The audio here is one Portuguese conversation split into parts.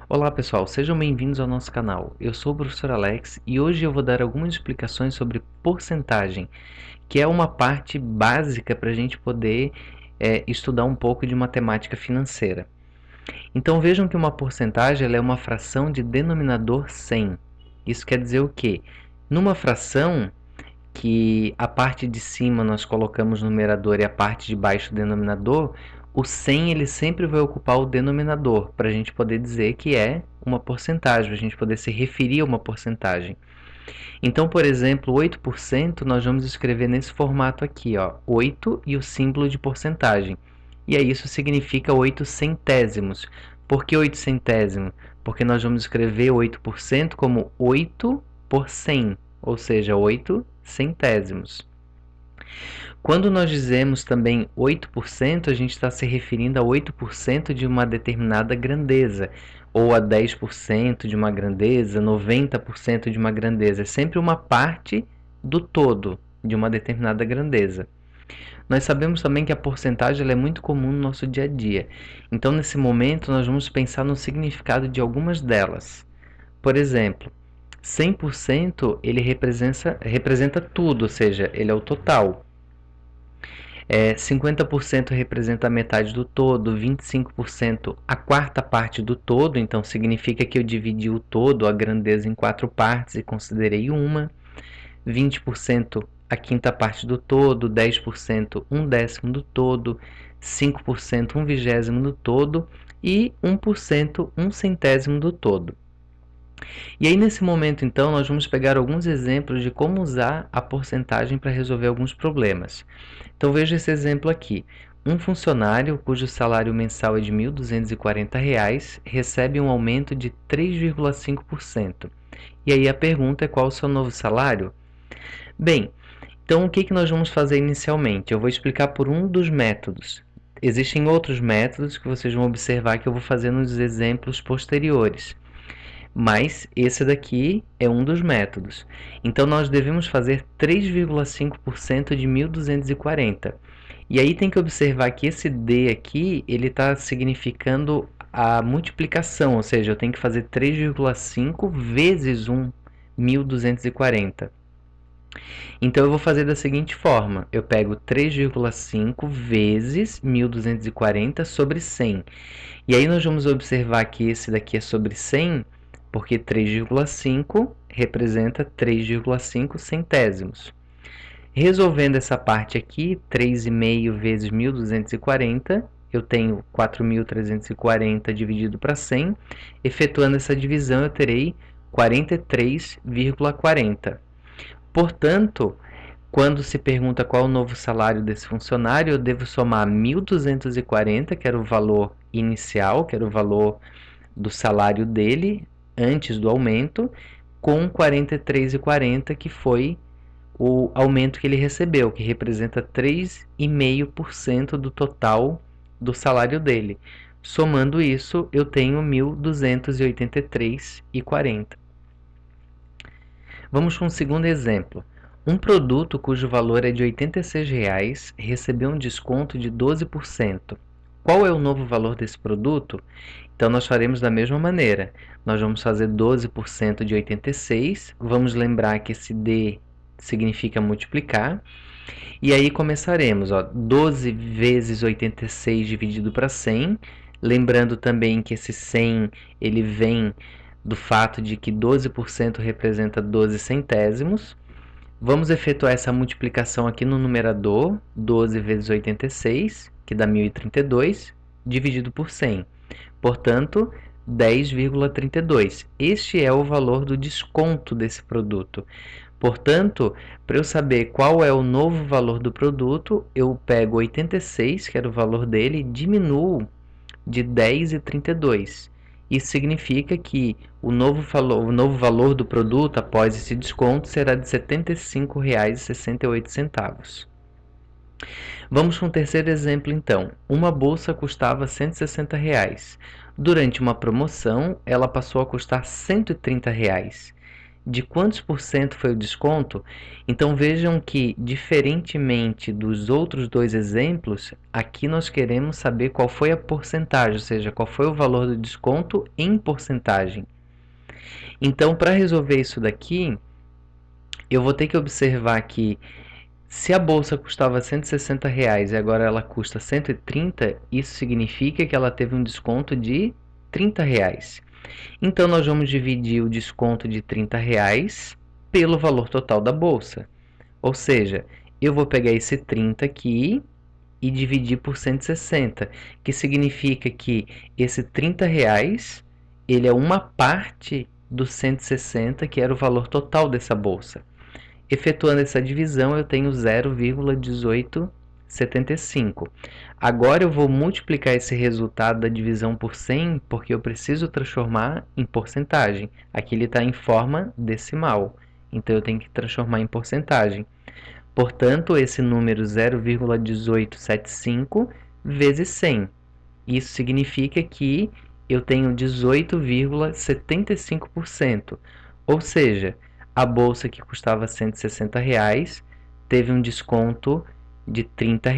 Olá pessoal, sejam bem-vindos ao nosso canal. Eu sou o professor Alex e hoje eu vou dar algumas explicações sobre porcentagem, que é uma parte básica para a gente poder estudar um pouco de matemática financeira. Então vejam que uma porcentagem ela é uma fração de denominador 100. Isso quer dizer o quê? Numa fração que a parte de cima nós colocamos no numerador e a parte de baixo o denominador, o 100 ele sempre vai ocupar o denominador, para a gente poder dizer que é uma porcentagem, para a gente poder se referir a uma porcentagem. Então, por exemplo, 8% nós vamos escrever nesse formato aqui, ó, 8 e o símbolo de porcentagem. E aí isso significa 8 centésimos. Por que 8 centésimos? Porque nós vamos escrever 8% como 8 por 100, ou seja, 8 centésimos. Quando nós dizemos também 8%, a gente está se referindo a 8% de uma determinada grandeza, ou a 10% de uma grandeza, 90% de uma grandeza. É sempre uma parte do todo de uma determinada grandeza. Nós sabemos também que a porcentagem ela é muito comum no nosso dia a dia. Então, nesse momento, nós vamos pensar no significado de algumas delas. Por exemplo, 100% ele representa tudo, ou seja, ele é o total. 50% representa a metade do todo, 25% a quarta parte do todo, então significa que eu dividi o todo, a grandeza, em quatro partes e considerei uma. 20% a quinta parte do todo, 10% um décimo do todo, 5% um vigésimo do todo e 1% um centésimo do todo. E aí nesse momento então nós vamos pegar alguns exemplos de como usar a porcentagem para resolver alguns problemas. Então veja esse exemplo aqui. Um funcionário cujo salário mensal é de R$ 1.240 recebe um aumento de 3,5%. E aí a pergunta é qual o seu novo salário? Bem, então o que nós vamos fazer inicialmente? Eu vou explicar por um dos métodos. Existem outros métodos que vocês vão observar que eu vou fazer nos exemplos posteriores. Mas esse daqui é um dos métodos. Então nós devemos fazer 3,5% de 1.240. E aí tem que observar que esse D aqui, ele está significando a multiplicação, ou seja, eu tenho que fazer 3,5 vezes 1.240. Então eu vou fazer da seguinte forma, eu pego 3,5 vezes 1.240 sobre 100. E aí nós vamos observar que esse daqui é sobre 100, porque 3,5 representa 3,5 centésimos. Resolvendo essa parte aqui, 3,5 vezes 1.240, eu tenho 4.340 dividido para 100. Efetuando essa divisão, eu terei 43,40. Portanto, quando se pergunta qual é o novo salário desse funcionário, eu devo somar 1.240, que era o valor inicial, que era o valor do salário dele antes do aumento, com 43,40, que foi o aumento que ele recebeu, que representa 3,5% do total do salário dele. Somando isso, eu tenho 1.283,40. Vamos com um segundo exemplo. Um produto cujo valor é de R$ 86 recebeu um desconto de 12%. Qual é o novo valor desse produto? Então nós faremos da mesma maneira. Nós vamos fazer 12% de 86. Vamos lembrar que esse D significa multiplicar. E aí começaremos, ó, 12 vezes 86 dividido para 100. Lembrando também que esse 100 ele vem do fato de que 12% representa 12 centésimos. Vamos efetuar essa multiplicação aqui no numerador, 12 vezes 86, que dá 1.032, dividido por 100. Portanto, 10,32. Este é o valor do desconto desse produto. Portanto, para eu saber qual é o novo valor do produto, eu pego 86, que era o valor dele, e diminuo de 10,32. Isso significa que o novo valor do produto após esse desconto será de R$ 75,68. Vamos com o terceiro exemplo então. Uma bolsa custava R$ 160. Durante uma promoção, ela passou a custar R$ 130. de quantos por cento foi o desconto? Então vejam que, diferentemente dos outros dois exemplos, aqui nós queremos saber qual foi a porcentagem, ou seja, qual foi o valor do desconto em porcentagem. Então, para resolver isso daqui, eu vou ter que observar que se a bolsa custava R$ 160 e agora ela custa 130, isso significa que ela teve um desconto de R$ 30. Então, nós vamos dividir o desconto de R$ 30 pelo valor total da bolsa. Ou seja, eu vou pegar esse 30 aqui e dividir por 160, que significa que esse R$ 30 ele é uma parte dos 160, que era o valor total dessa bolsa. Efetuando essa divisão, eu tenho 0,1875. Agora eu vou multiplicar esse resultado da divisão por 100, porque eu preciso transformar em porcentagem. Aqui ele está em forma decimal, então eu tenho que transformar em porcentagem. Portanto, esse número 0,1875 vezes 100. Isso significa que eu tenho 18,75%. Ou seja, a bolsa que custava R$ 160 teve um desconto de R$ 30,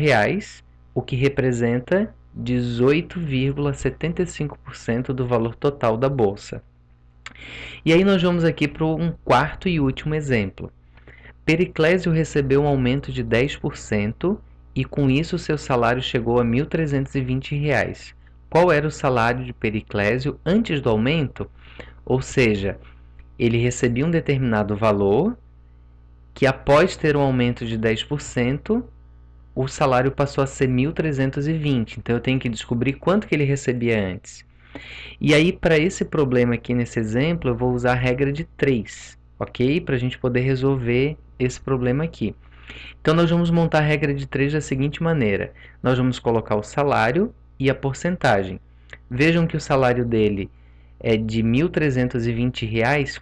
o que representa 18,75% do valor total da bolsa. E aí nós vamos aqui para um quarto e último exemplo. Periclésio recebeu um aumento de 10% e com isso seu salário chegou a R$ 1.320. Qual era o salário de Periclésio antes do aumento? Ou seja, ele recebia um determinado valor que após ter um aumento de 10%, o salário passou a ser 1.320. Então eu tenho que descobrir quanto que ele recebia antes. E aí, para esse problema aqui nesse exemplo, eu vou usar a regra de 3, ok? Para a gente poder resolver esse problema aqui. Então, nós vamos montar a regra de 3 da seguinte maneira. Nós vamos colocar o salário e a porcentagem. Vejam que o salário dele é de R$ 1.320.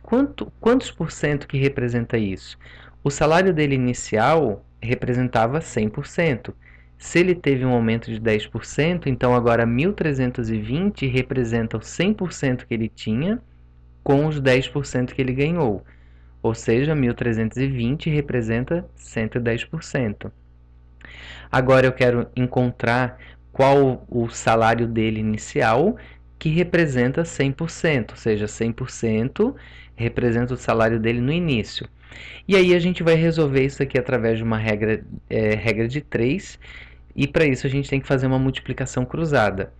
Quantos por cento que representa isso? O salário dele inicial representava 100%. Se ele teve um aumento de 10%, então agora 1.320 representa o 100% que ele tinha com os 10% que ele ganhou. Ou seja, 1.320 representa 110%. Agora eu quero encontrar qual o salário dele inicial, que representa 100%, ou seja, 100% representa o salário dele no início. E aí a gente vai resolver isso aqui através de uma regra de 3, e para isso a gente tem que fazer uma multiplicação cruzada.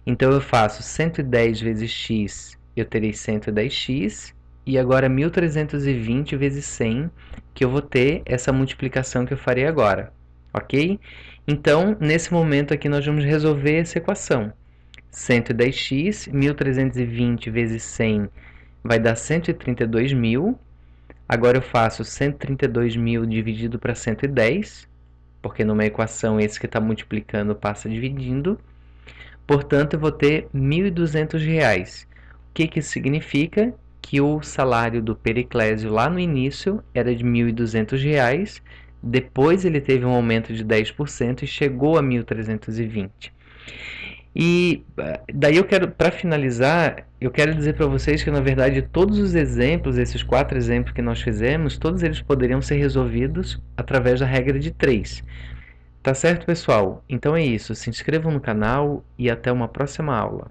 Então eu faço 110 vezes x, eu terei 110x, e agora 1.320 vezes 100, que eu vou ter essa multiplicação que eu farei agora, ok? Então, nesse momento aqui nós vamos resolver essa equação. 110x, 1.320 vezes 100 vai dar 132.000. Agora eu faço 132.000 dividido para 110, porque numa equação esse que está multiplicando passa dividindo. Portanto, eu vou ter R$ 1.200. O que isso significa? Que o salário do Periclésio lá no início era de R$ 1.200, depois ele teve um aumento de 10% e chegou a 1.320. E daí para finalizar, eu quero dizer para vocês que na verdade todos os exemplos, esses 4 exemplos que nós fizemos, todos eles poderiam ser resolvidos através da regra de 3. Tá certo, pessoal? Então é isso, se inscrevam no canal e até uma próxima aula.